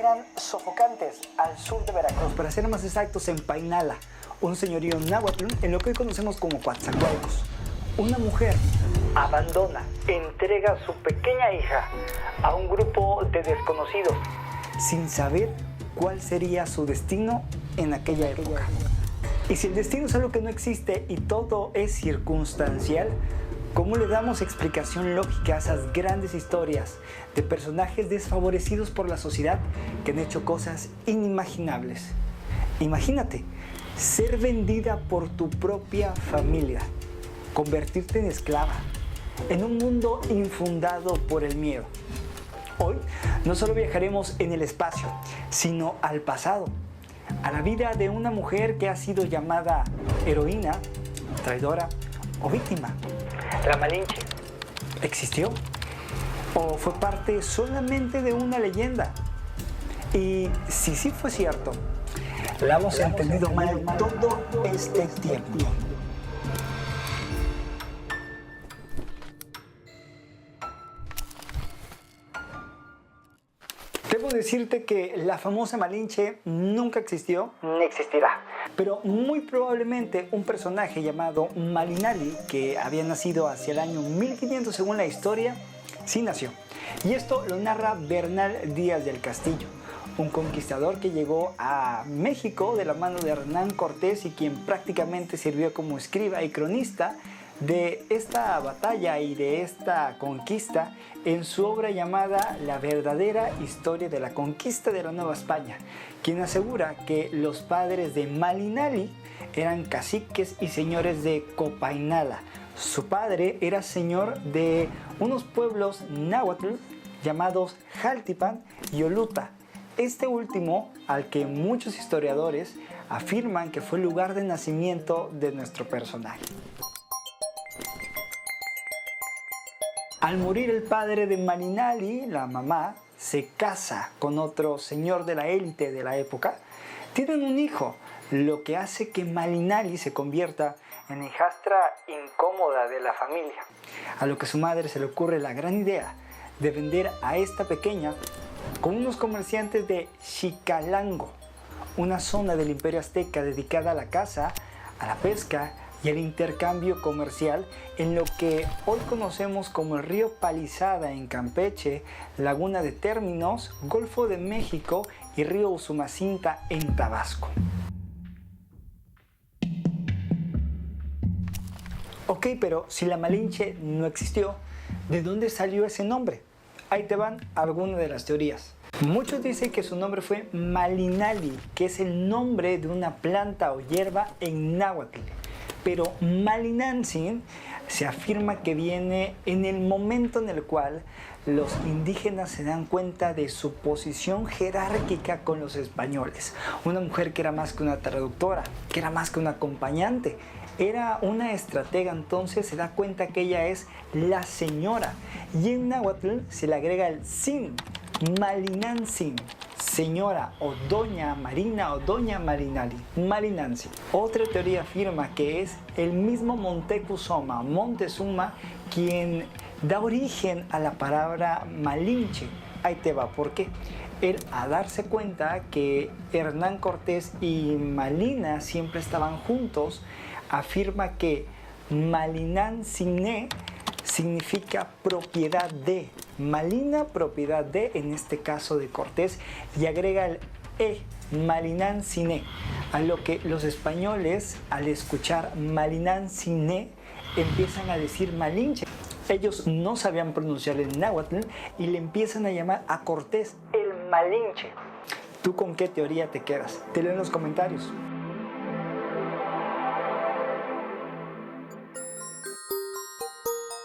eran sofocantes al sur de Veracruz, para ser más exactos en Painala, un señorío náhuatl en lo que hoy conocemos como Coatzacoalcos. Una mujer abandona, entrega a su pequeña hija a un grupo de desconocidos sin saber cuál sería su destino en aquella época. Y si el destino es algo que no existe y todo es circunstancial, ¿cómo le damos explicación lógica a esas grandes historias de personajes desfavorecidos por la sociedad que han hecho cosas inimaginables? Imagínate, ser vendida por tu propia familia, convertirte en esclava, en un mundo infundado por el miedo. Hoy no solo viajaremos en el espacio, sino al pasado, a la vida de una mujer que ha sido llamada heroína, traidora o víctima. ¿La Malinche existió? ¿O fue parte solamente de una leyenda? Y si sí fue cierto, la hemos entendido mal todo este tiempo. Debo decirte que la famosa Malinche nunca existió ni existirá, pero muy probablemente un personaje llamado Malinali, que había nacido hacia el año 1500 según la historia, sí nació. Y esto lo narra Bernal Díaz del Castillo, un conquistador que llegó a México de la mano de Hernán Cortés y quien prácticamente sirvió como escriba y cronista de esta batalla y de esta conquista en su obra llamada La verdadera historia de la conquista de la Nueva España, quien asegura que los padres de Malinali eran caciques y señores de Copainala. Su padre era señor de unos pueblos náhuatl llamados Jaltipan y Oluta. Este último, al que muchos historiadores afirman que fue el lugar de nacimiento de nuestro personaje. Al morir el padre de Malinali, la mamá se casa con otro señor de la élite de la época. Tienen un hijo, lo que hace que Malinali se convierta en hijastra incómoda de la familia. A lo que su madre se le ocurre la gran idea de vender a esta pequeña con unos comerciantes de Xicalango, una zona del Imperio Azteca dedicada a la caza, a la pesca y el intercambio comercial en lo que hoy conocemos como el río Palizada en Campeche, Laguna de Términos, Golfo de México y río Usumacinta en Tabasco. Ok, pero si la Malinche no existió, ¿de dónde salió ese nombre? Ahí te van algunas de las teorías. Muchos dicen que su nombre fue Malinali, que es el nombre de una planta o hierba en náhuatl. Pero Malinantzin se afirma que viene en el momento en el cual los indígenas se dan cuenta de su posición jerárquica con los españoles. Una mujer que era más que una traductora, que era más que una acompañante, era una estratega, entonces se da cuenta que ella es la señora. Y en náhuatl se le agrega el sin, Malinantzin, señora o doña Marina o doña Malinali, Malinantzin. Otra teoría afirma que es el mismo Montezuma, Montezuma, quien da origen a la palabra Malinche. Ahí te va, ¿por qué? Él, a darse cuenta que Hernán Cortés y Malina siempre estaban juntos, afirma que Malinantzin significa propiedad de, Malina propiedad de, en este caso de Cortés, y agrega el Malinantzin, a lo que los españoles al escuchar Malinantzin empiezan a decir Malinche. Ellos no sabían pronunciar el náhuatl y le empiezan a llamar a Cortés el Malinche. ¿Tú con qué teoría te quedas? Te leo en los comentarios.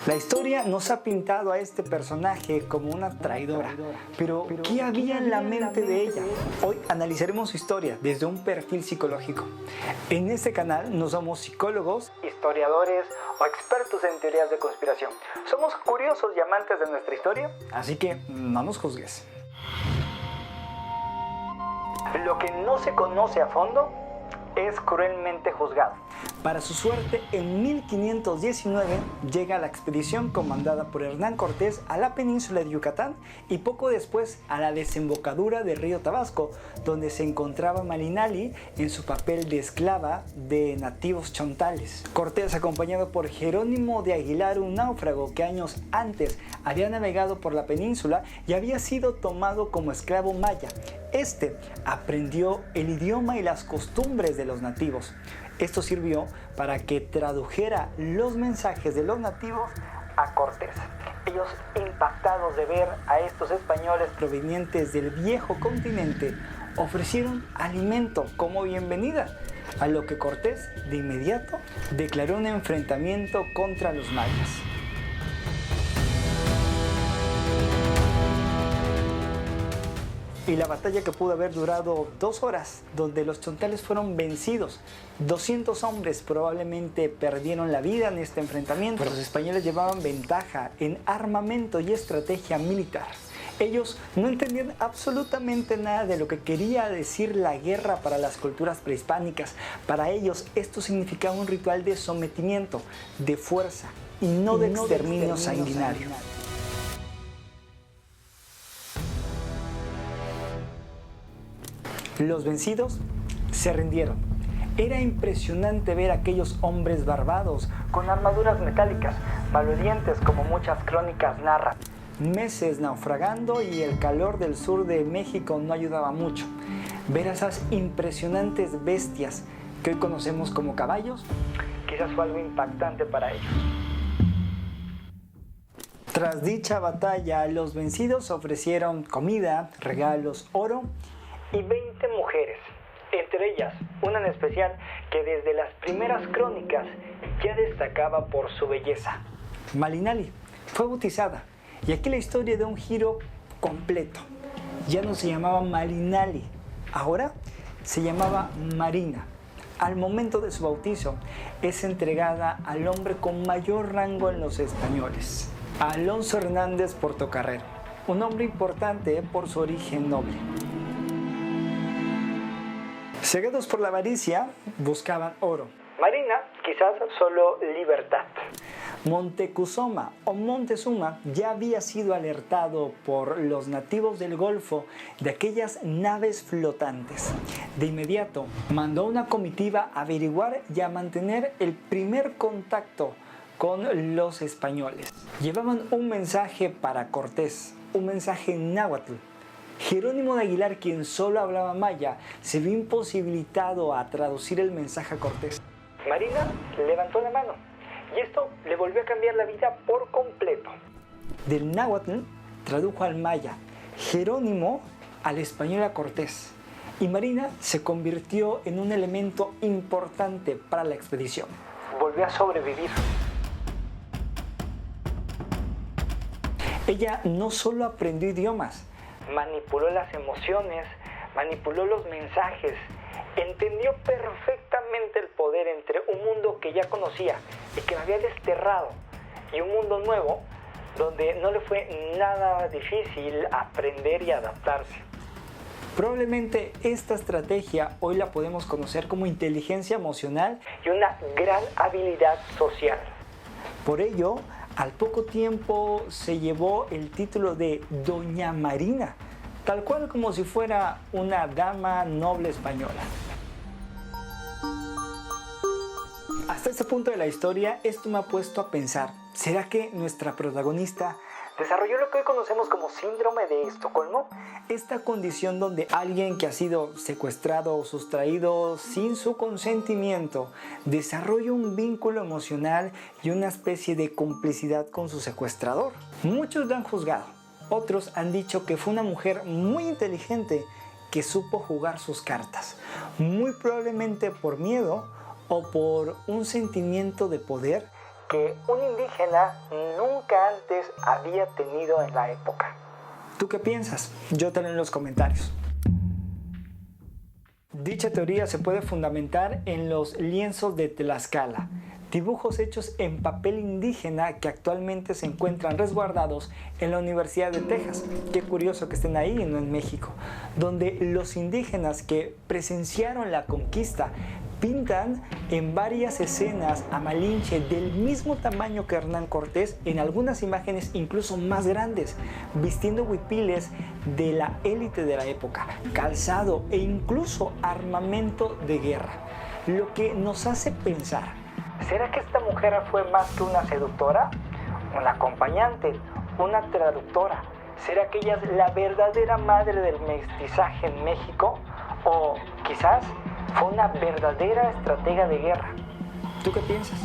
La historia nos ha pintado a este personaje como una traidora, pero ¿qué había en la mente de ella? Hoy analizaremos su historia desde un perfil psicológico. En este canal no somos psicólogos, historiadores o expertos en teorías de conspiración. Somos curiosos y amantes de nuestra historia, así que no nos juzgues. Lo que no se conoce a fondo es cruelmente juzgado. Para su suerte, en 1519 llega la expedición comandada por Hernán Cortés a la península de Yucatán y poco después a la desembocadura del río Tabasco, donde se encontraba Malinali en su papel de esclava de nativos chontales. Cortés, acompañado por Jerónimo de Aguilar, un náufrago que años antes había navegado por la península y había sido tomado como esclavo maya. Este aprendió el idioma y las costumbres de los nativos. Esto sirvió para que tradujera los mensajes de los nativos a Cortés. Ellos, impactados de ver a estos españoles provenientes del viejo continente, ofrecieron alimento como bienvenida, a lo que Cortés de inmediato declaró un enfrentamiento contra los mayas. Y la batalla, que pudo haber durado 2 horas, donde los chontales fueron vencidos. 200 hombres probablemente perdieron la vida en este enfrentamiento, pero los españoles llevaban ventaja en armamento y estrategia militar. Ellos no entendían absolutamente nada de lo que quería decir la guerra para las culturas prehispánicas. Para ellos esto significaba un ritual de sometimiento, de fuerza y no de exterminio sanguinario. Los vencidos se rindieron. Era impresionante ver a aquellos hombres barbados con armaduras metálicas, malolientes como muchas crónicas narran. Meses naufragando y el calor del sur de México no ayudaba mucho. Ver a esas impresionantes bestias que hoy conocemos como caballos, quizás fue algo impactante para ellos. Tras dicha batalla, los vencidos ofrecieron comida, regalos, oro y 20 mujeres, entre ellas una en especial que desde las primeras crónicas ya destacaba por su belleza. Malinali fue bautizada, y aquí la historia da un giro completo. Ya no se llamaba Malinali, ahora se llamaba Marina. Al momento de su bautizo es entregada al hombre con mayor rango en los españoles, Alonso Hernández Portocarrero, un hombre importante por su origen noble. Cegados por la avaricia, buscaban oro. Marina, quizás solo libertad. Montezuma o Montezuma ya había sido alertado por los nativos del Golfo de aquellas naves flotantes. De inmediato mandó una comitiva a averiguar y a mantener el primer contacto con los españoles. Llevaban un mensaje para Cortés, un mensaje en náhuatl. Jerónimo de Aguilar, quien solo hablaba maya, se vio imposibilitado a traducir el mensaje a Cortés. Marina levantó la mano y esto le volvió a cambiar la vida por completo. Del náhuatl tradujo al maya, Jerónimo al español a Cortés, y Marina se convirtió en un elemento importante para la expedición. Volvió a sobrevivir. Ella no solo aprendió idiomas, manipuló las emociones, manipuló los mensajes, entendió perfectamente el poder entre un mundo que ya conocía y que había desterrado y un mundo nuevo donde no le fue nada difícil aprender y adaptarse. Probablemente esta estrategia hoy la podemos conocer como inteligencia emocional y una gran habilidad social. Por ello, al poco tiempo se llevó el título de Doña Marina, tal cual como si fuera una dama noble española. Hasta este punto de la historia, esto me ha puesto a pensar, ¿será que nuestra protagonista desarrolló lo que hoy conocemos como síndrome de Estocolmo? Esta condición donde alguien que ha sido secuestrado o sustraído sin su consentimiento desarrolla un vínculo emocional y una especie de complicidad con su secuestrador. Muchos la han juzgado, otros han dicho que fue una mujer muy inteligente que supo jugar sus cartas, muy probablemente por miedo o por un sentimiento de poder que un indígena nunca antes había tenido en la época. ¿Tú qué piensas? Yo te leo en los comentarios. Dicha teoría se puede fundamentar en los lienzos de Tlaxcala, dibujos hechos en papel indígena que actualmente se encuentran resguardados en la Universidad de Texas. Qué curioso que estén ahí y no en México, donde los indígenas que presenciaron la conquista Pintan en varias escenas a Malinche del mismo tamaño que Hernán Cortés, en algunas imágenes incluso más grandes, vistiendo huipiles de la élite de la época, calzado e incluso armamento de guerra. Lo que nos hace pensar, ¿será que esta mujer fue más que una seductora? ¿Una acompañante? ¿Una traductora? ¿Será que ella es la verdadera madre del mestizaje en México? ¿O quizás fue una verdadera estratega de guerra? ¿Tú qué piensas?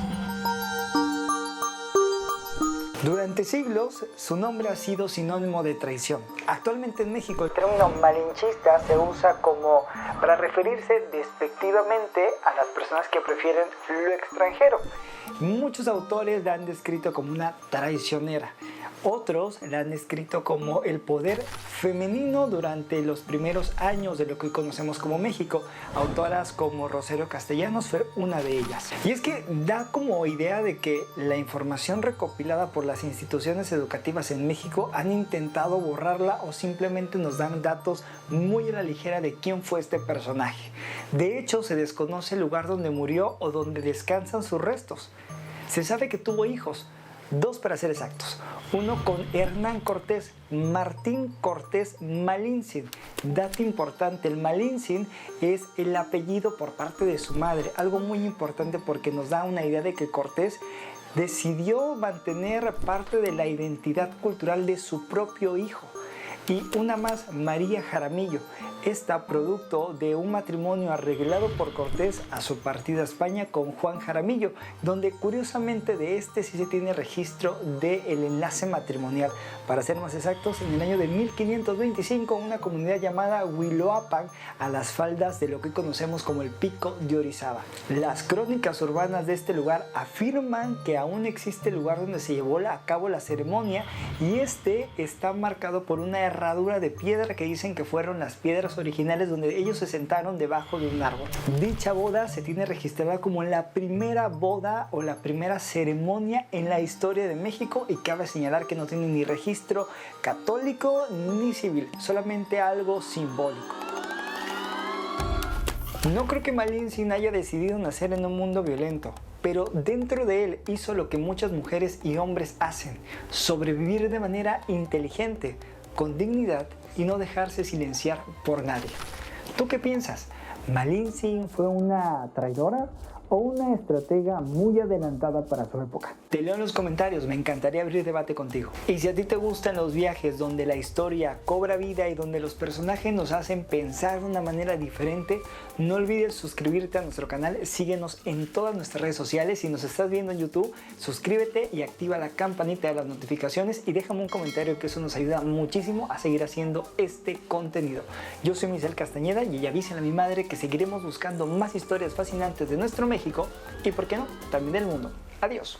Durante siglos, su nombre ha sido sinónimo de traición. Actualmente en México, el término malinchista se usa como para referirse despectivamente a las personas que prefieren lo extranjero. Muchos autores la han descrito como una traicionera. Otros la han descrito como el poder femenino durante los primeros años de lo que hoy conocemos como México. Autoras como Rosario Castellanos fue una de ellas. Y es que da como idea de que la información recopilada por las instituciones educativas en México han intentado borrarla o simplemente nos dan datos muy a la ligera de quién fue este personaje. De hecho, se desconoce el lugar donde murió o donde descansan sus restos. Se sabe que tuvo hijos, 2 para ser exactos. Uno con Hernán Cortés, Martín Cortés Malintzin. Dato importante, el Malintzin es el apellido por parte de su madre. Algo muy importante porque nos da una idea de que Cortés decidió mantener parte de la identidad cultural de su propio hijo. Y una más, María Jaramillo. Esta producto de un matrimonio arreglado por Cortés a su partida a España con Juan Jaramillo, donde curiosamente de este sí se tiene registro del enlace matrimonial. Para ser más exactos, en el año de 1525, una comunidad llamada Huiloapan, a las faldas de lo que conocemos como el Pico de Orizaba. Las crónicas urbanas de este lugar afirman que aún existe el lugar donde se llevó a cabo la ceremonia y este está marcado por una herradura de piedra que dicen que fueron las piedras originales donde ellos se sentaron debajo de un árbol. Dicha boda se tiene registrada como la primera boda o la primera ceremonia en la historia de México y cabe señalar que no tiene ni registro católico ni civil, solamente algo simbólico. No creo que Malintzin haya decidido nacer en un mundo violento, pero dentro de él hizo lo que muchas mujeres y hombres hacen: sobrevivir de manera inteligente, con dignidad y no dejarse silenciar por nadie. ¿Tú qué piensas? ¿Malintzin fue una traidora o una estratega muy adelantada para su época? Te leo en los comentarios, me encantaría abrir debate contigo. Y si a ti te gustan los viajes donde la historia cobra vida y donde los personajes nos hacen pensar de una manera diferente, no olvides suscribirte a nuestro canal, síguenos en todas nuestras redes sociales. Si nos estás viendo en YouTube, suscríbete y activa la campanita de las notificaciones y déjame un comentario, que eso nos ayuda muchísimo a seguir haciendo este contenido. Yo soy Misael Castañeda y ella avísale a mi madre que seguiremos buscando más historias fascinantes de nuestro México y, por qué no, también del mundo. Adiós.